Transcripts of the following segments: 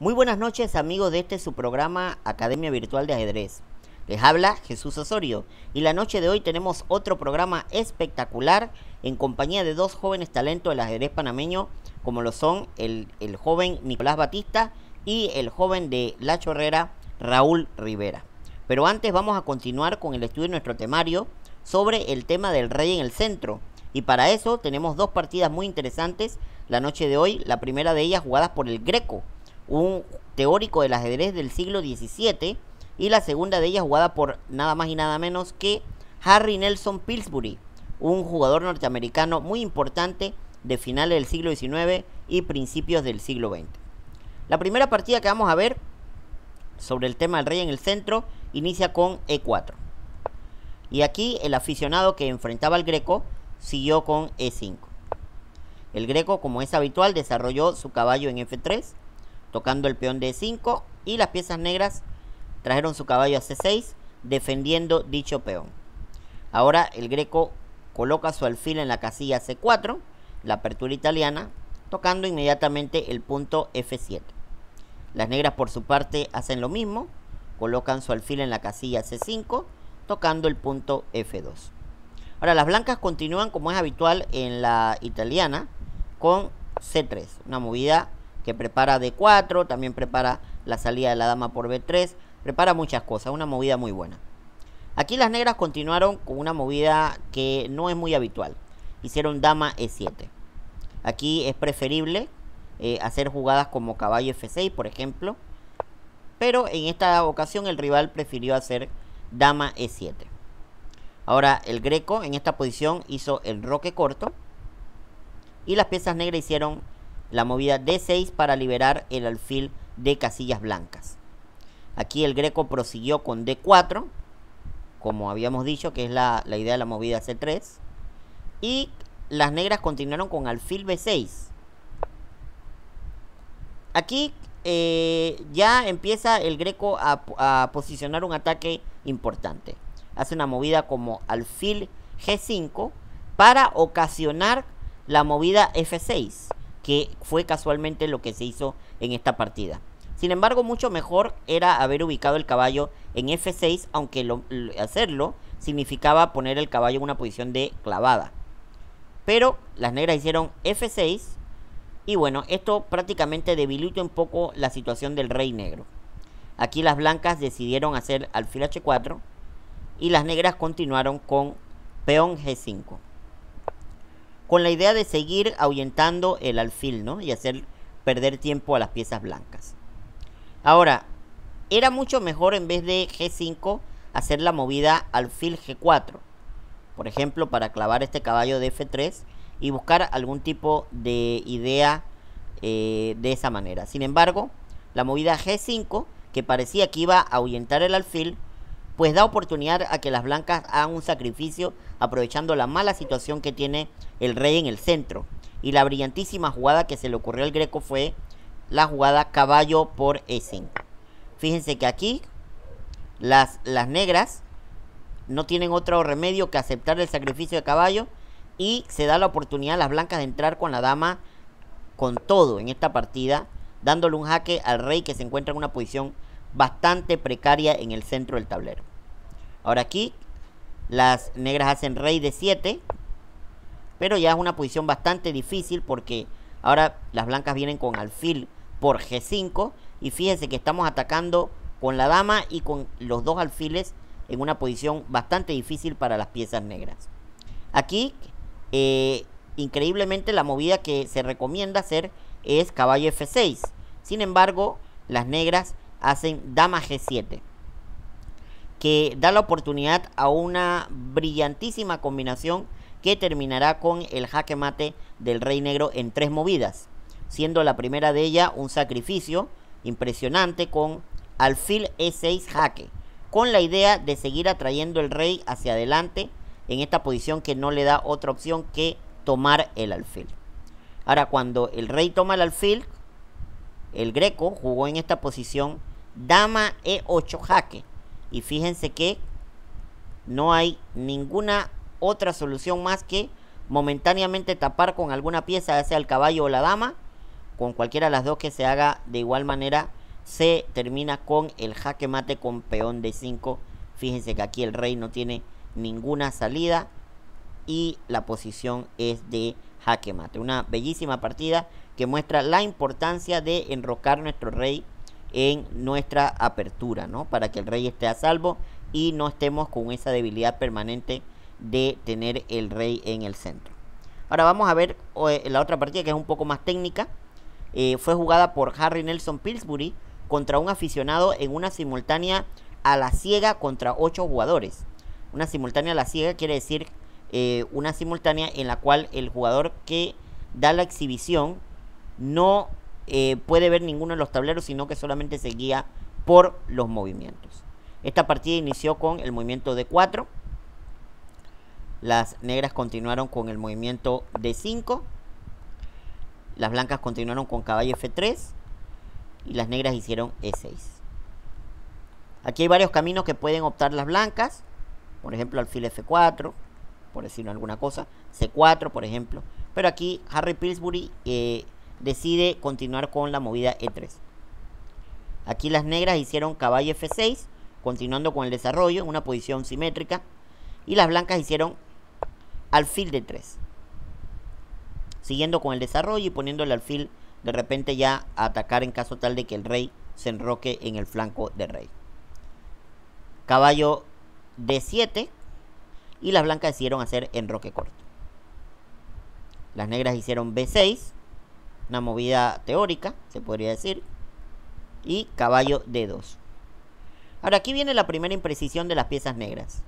Muy buenas noches, amigos de su programa Academia Virtual de Ajedrez. Les habla Jesús Osorio y la noche de hoy tenemos otro programa espectacular en compañía de dos jóvenes talentos del ajedrez panameño, como lo son el joven Nicolás Batista y el joven de La Chorrera, Raúl Rivera. Pero antes vamos a continuar con el estudio de nuestro temario sobre el tema del rey en el centro. Y para eso tenemos dos partidas muy interesantes la noche de hoy. La primera de ellas jugadas por el Greco, un teórico del ajedrez del siglo XVII, y la segunda de ellas jugada por nada más y nada menos que Harry Nelson Pillsbury, un jugador norteamericano muy importante de finales del siglo XIX y principios del siglo XX. La primera partida que vamos a ver sobre el tema del rey en el centro inicia con E4. Y aquí el aficionado que enfrentaba al Greco siguió con E5. El Greco, como es habitual, desarrolló su caballo en F3, tocando el peón de E5, y las piezas negras trajeron su caballo a C6, defendiendo dicho peón. Ahora el Greco coloca su alfil en la casilla C4, la apertura italiana, tocando inmediatamente el punto F7. Las negras por su parte hacen lo mismo, colocan su alfil en la casilla C5, tocando el punto F2. Ahora las blancas continúan como es habitual en la italiana con C3, una movida que prepara D4, también prepara la salida de la dama por B3, prepara muchas cosas, una movida muy buena. Aquí las negras continuaron con una movida que no es muy habitual, hicieron dama E7. Aquí es preferible hacer jugadas como caballo F6, por ejemplo, pero en esta ocasión el rival prefirió hacer dama E7. Ahora el Greco en esta posición hizo el roque corto y las piezas negras hicieron la movida D6 para liberar el alfil de casillas blancas. Aquí el Greco prosiguió con D4, como habíamos dicho, que es la idea de la movida C3, y las negras continuaron con alfil B6. Aquí ya empieza el Greco a posicionar un ataque importante. Hace una movida como alfil G5 para ocasionar la movida F6, que fue casualmente lo que se hizo en esta partida. Sin embargo, mucho mejor era haber ubicado el caballo en F6, aunque hacerlo significaba poner el caballo en una posición de clavada. Pero las negras hicieron F6 y bueno, esto prácticamente debilitó un poco la situación del rey negro. Aquí las blancas decidieron hacer alfil H4 y las negras continuaron con peón G5, con la idea de seguir ahuyentando el alfil, ¿no? Y hacer perder tiempo a las piezas blancas. Ahora, era mucho mejor en vez de G5 hacer la movida alfil G4, por ejemplo, para clavar este caballo de F3 y buscar algún tipo de idea de esa manera. Sin embargo, la movida G5, que parecía que iba a ahuyentar el alfil, pues da oportunidad a que las blancas hagan un sacrificio aprovechando la mala situación que tiene el rey en el centro. Y la brillantísima jugada que se le ocurrió al Greco fue la jugada caballo por E5. Fíjense que aquí las negras no tienen otro remedio que aceptar el sacrificio de caballo y se da la oportunidad a las blancas de entrar con la dama con todo en esta partida, dándole un jaque al rey que se encuentra en una posición bastante precaria en el centro del tablero. Ahora aquí las negras hacen rey D7, pero ya es una posición bastante difícil porque ahora las blancas vienen con alfil por G5 y fíjense que estamos atacando con la dama y con los dos alfiles en una posición bastante difícil para las piezas negras. Aquí increíblemente la movida que se recomienda hacer es caballo F6. Sin embargo, las negras hacen dama G7, que da la oportunidad a una brillantísima combinación que terminará con el jaque mate del rey negro en 3 movidas, siendo la primera de ellas un sacrificio impresionante con alfil E6 jaque, con la idea de seguir atrayendo el rey hacia adelante en esta posición que no le da otra opción que tomar el alfil. Ahora, cuando el rey toma el alfil, el Greco jugó en esta posición dama E8 jaque, y fíjense que no hay ninguna otra solución más que momentáneamente tapar con alguna pieza, ya sea el caballo o la dama, con cualquiera de las dos que se haga de igual manera, se termina con el jaque mate con peón D5. Fíjense que aquí el rey no tiene ninguna salida y la posición es de jaque mate. Una bellísima partida que muestra la importancia de enrocar nuestro rey en nuestra apertura, ¿no? Para que el rey esté a salvo y no estemos con esa debilidad permanente de tener el rey en el centro. Ahora vamos a ver la otra partida, que es un poco más técnica. Fue jugada por Harry Nelson Pillsbury contra un aficionado en una simultánea a la ciega contra 8 jugadores. Una simultánea a la ciega quiere decir una simultánea en la cual el jugador que da la exhibición no puede ver ninguno de los tableros, sino que solamente se guía por los movimientos. Esta partida inició con el movimiento D4. Las negras continuaron con el movimiento D5. Las blancas continuaron con caballo F3. Y las negras hicieron E6. Aquí hay varios caminos que pueden optar las blancas. Por ejemplo, alfil F4, por decir alguna cosa. C4, por ejemplo. Pero aquí Harry Pillsbury decide continuar con la movida E3. Aquí las negras hicieron caballo F6, continuando con el desarrollo en una posición simétrica. Y las blancas hicieron alfil D3, siguiendo con el desarrollo y poniendo el alfil de repente ya a atacar en caso tal de que el rey se enroque en el flanco de rey. Caballo D7 y las blancas decidieron hacer enroque corto. Las negras hicieron B6, una movida teórica, se podría decir, y caballo D2. Ahora aquí viene la primera imprecisión de las piezas negras.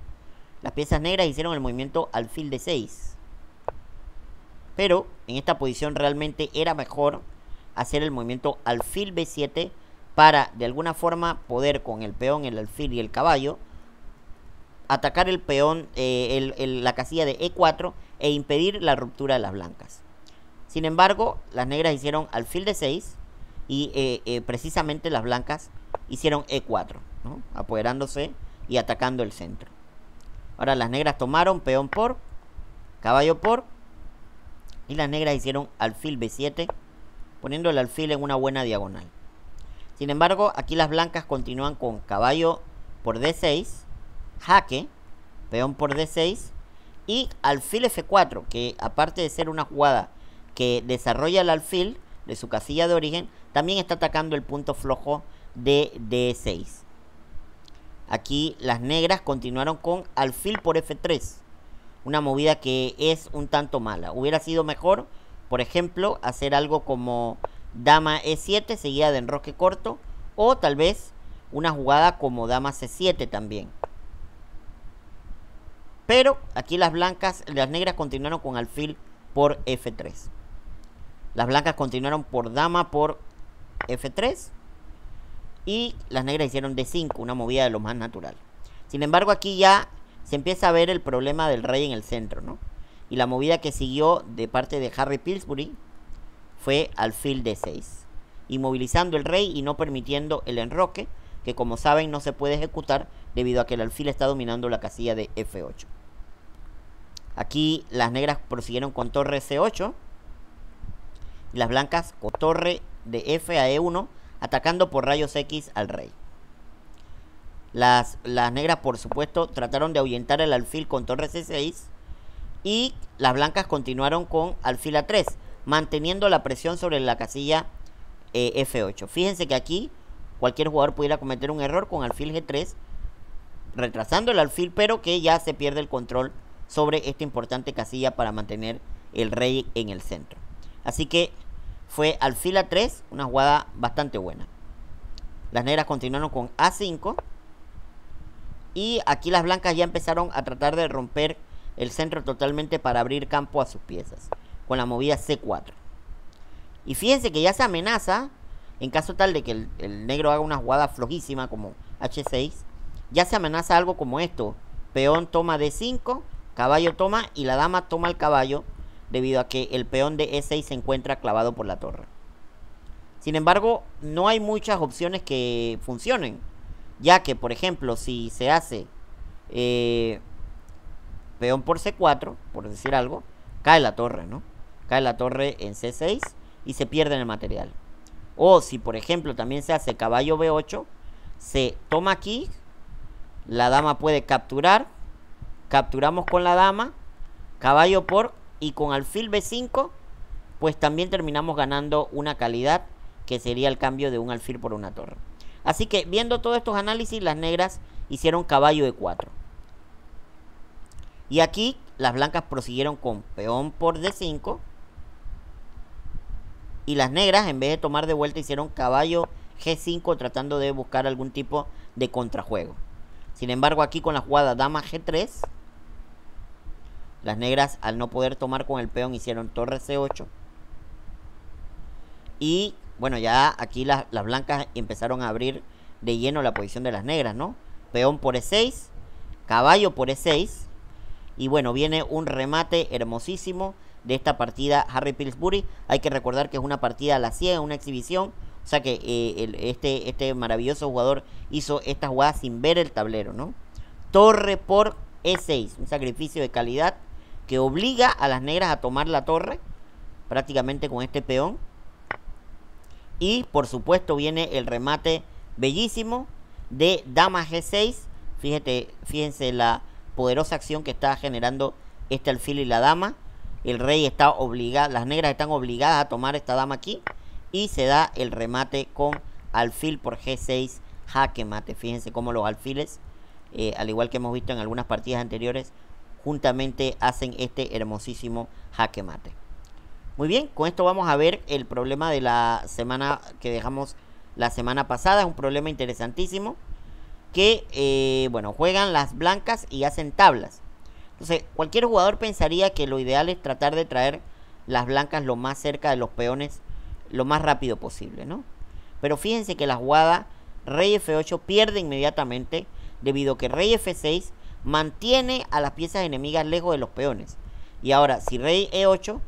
Las piezas negras hicieron el movimiento alfil D6. Pero en esta posición realmente era mejor hacer el movimiento alfil B7 para de alguna forma poder con el peón, el alfil y el caballo atacar el peón, la casilla de E4 e impedir la ruptura de las blancas. Sin embargo, las negras hicieron alfil D6 y precisamente las blancas hicieron E4, ¿no? Apoderándose y atacando el centro. Ahora las negras tomaron peón por, caballo por, y las negras hicieron alfil B7, poniendo el alfil en una buena diagonal. Sin embargo, aquí las blancas continúan con caballo por D6, jaque, peón por D6 y alfil F4, que aparte de ser una jugada que desarrolla el alfil de su casilla de origen, también está atacando el punto flojo de D6. Aquí las negras continuaron con alfil por F3, una movida que es un tanto mala. Hubiera sido mejor, por ejemplo, hacer algo como dama E7 seguida de enroque corto, o tal vez una jugada como dama C7 también. Pero aquí las negras continuaron con alfil por F3. Las blancas continuaron por dama por F3. Y las negras hicieron D5, una movida de lo más natural. Sin embargo, aquí ya se empieza a ver el problema del rey en el centro, ¿no? Y la movida que siguió de parte de Harry Pillsbury fue alfil D6, inmovilizando el rey y no permitiendo el enroque, que como saben no se puede ejecutar debido a que el alfil está dominando la casilla de F8. Aquí las negras prosiguieron con torre C8 y las blancas con torre de F a E1, atacando por rayos X al rey. Las negras, por supuesto, trataron de ahuyentar el alfil con torre C6 y las blancas continuaron con alfil A3, manteniendo la presión sobre la casilla F8. Fíjense que aquí cualquier jugador pudiera cometer un error con alfil G3, retrasando el alfil, pero que ya se pierde el control sobre esta importante casilla para mantener el rey en el centro. Así que fue alfil A3, una jugada bastante buena. Las negras continuaron con A5. Y aquí las blancas ya empezaron a tratar de romper el centro totalmente para abrir campo a sus piezas, con la movida C4. Y fíjense que ya se amenaza, en caso tal de que el negro haga una jugada flojísima como H6, ya se amenaza algo como esto. Peón toma D5, caballo toma y la dama toma el caballo, debido a que el peón de E6 se encuentra clavado por la torre. Sin embargo, no hay muchas opciones que funcionen, ya que, por ejemplo, si se hace peón por C4, por decir algo, cae la torre, ¿no? Cae la torre en C6 y se pierde en el material. O si por ejemplo también se hace caballo B8, se toma aquí, la dama puede capturar, capturamos con la dama, caballo por, y con alfil B5, pues también terminamos ganando una calidad que sería el cambio de un alfil por una torre. Así que viendo todos estos análisis, las negras hicieron caballo E4. Y aquí las blancas prosiguieron con peón por D5. Y las negras, en vez de tomar de vuelta, hicieron caballo G5 tratando de buscar algún tipo de contrajuego. Sin embargo, aquí con la jugada dama G3, las negras, al no poder tomar con el peón, hicieron torre C8. Y bueno, ya aquí las blancas empezaron a abrir de lleno la posición de las negras, ¿no? Peón por E6, caballo por E6. Y bueno, viene un remate hermosísimo de esta partida Harry Pillsbury. Hay que recordar que es una partida a la ciega, una exhibición. O sea que este maravilloso jugador hizo esta jugada sin ver el tablero, ¿no? Torre por E6, un sacrificio de calidad que obliga a las negras a tomar la torre, prácticamente con este peón. Y por supuesto viene el remate bellísimo de dama G6. Fíjense la poderosa acción que está generando este alfil y la dama. El rey está obligado, las negras están obligadas a tomar esta dama aquí. Y se da el remate con alfil por G6, jaque mate. Fíjense cómo los alfiles, al igual que hemos visto en algunas partidas anteriores, juntamente hacen este hermosísimo jaque mate. Muy bien, con esto vamos a ver el problema de la semana que dejamos la semana pasada. Es un problema interesantísimo que, bueno, juegan las blancas y hacen tablas. Entonces, cualquier jugador pensaría que lo ideal es tratar de traer las blancas lo más cerca de los peones lo más rápido posible, ¿no? Pero fíjense que la jugada rey F8 pierde inmediatamente debido a que rey F6 mantiene a las piezas enemigas lejos de los peones. Y ahora, si rey E8,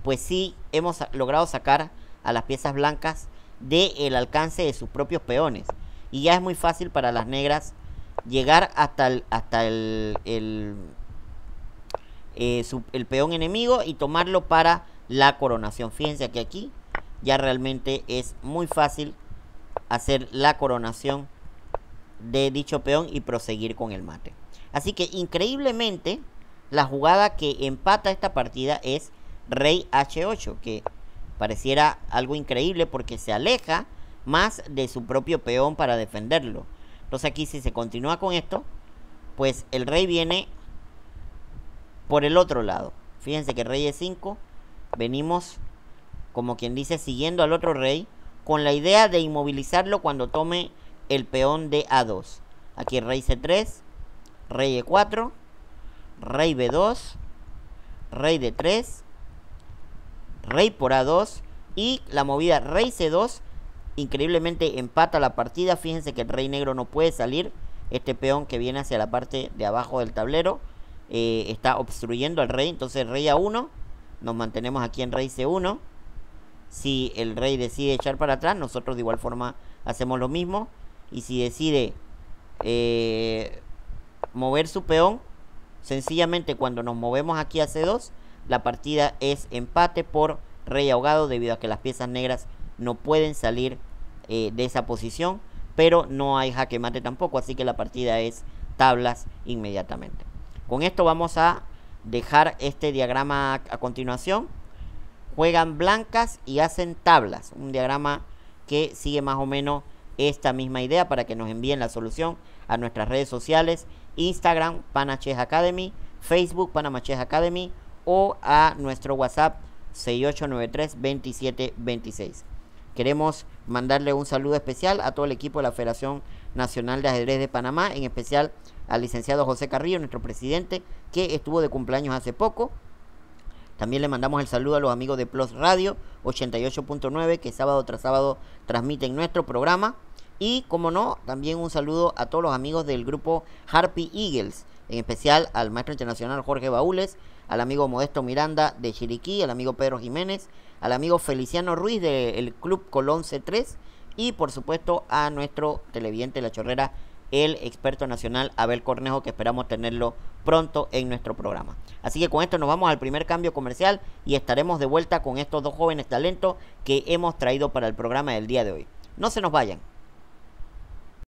pues sí hemos logrado sacar a las piezas blancas del alcance de sus propios peones. Y ya es muy fácil para las negras llegar hasta el peón enemigo y tomarlo para la coronación. Fíjense que aquí ya realmente es muy fácil hacer la coronación de dicho peón y proseguir con el mate. Así que increíblemente la jugada que empata esta partida es rey H8, que pareciera algo increíble porque se aleja más de su propio peón para defenderlo. Entonces aquí, si se continúa con esto, pues el rey viene por el otro lado. Fíjense que rey E5, venimos como quien dice siguiendo al otro rey con la idea de inmovilizarlo cuando tome el peón de A2. Aquí rey C3, rey E4, rey B2, rey D3, rey por A2 y la movida rey C2 increíblemente empata la partida. Fíjense que el rey negro no puede salir. Este peón que viene hacia la parte de abajo del tablero está obstruyendo al rey. Entonces rey A1, nos mantenemos aquí en rey C1. Si el rey decide echar para atrás, nosotros de igual forma hacemos lo mismo. Y si decide mover su peón, sencillamente cuando nos movemos aquí a C2, la partida es empate por rey ahogado, debido a que las piezas negras no pueden salir de esa posición, pero no hay jaque mate tampoco, así que la partida es tablas inmediatamente. Con esto vamos a dejar este diagrama a continuación. Juegan blancas y hacen tablas, un diagrama que sigue más o menos esta misma idea, para que nos envíen la solución a nuestras redes sociales: Instagram Pana Chess Academy, Facebook Panama Chess Academy, o a nuestro WhatsApp 6893-2726. Queremos mandarle un saludo especial a todo el equipo de la Federación Nacional de Ajedrez de Panamá, en especial al licenciado José Carrillo, nuestro presidente, que estuvo de cumpleaños hace poco. También le mandamos el saludo a los amigos de Plus Radio 88.9, que sábado tras sábado transmiten nuestro programa. Y, como no, también un saludo a todos los amigos del grupo Harpy Eagles, en especial al maestro internacional Jorge Baúles, al amigo Modesto Miranda de Chiriquí, al amigo Pedro Jiménez, al amigo Feliciano Ruiz del Club Colón C3 y por supuesto a nuestro televidente de La Chorrera, el experto nacional Abel Cornejo, que esperamos tenerlo pronto en nuestro programa. Así que con esto nos vamos al primer cambio comercial y estaremos de vuelta con estos dos jóvenes talentos que hemos traído para el programa del día de hoy. No se nos vayan.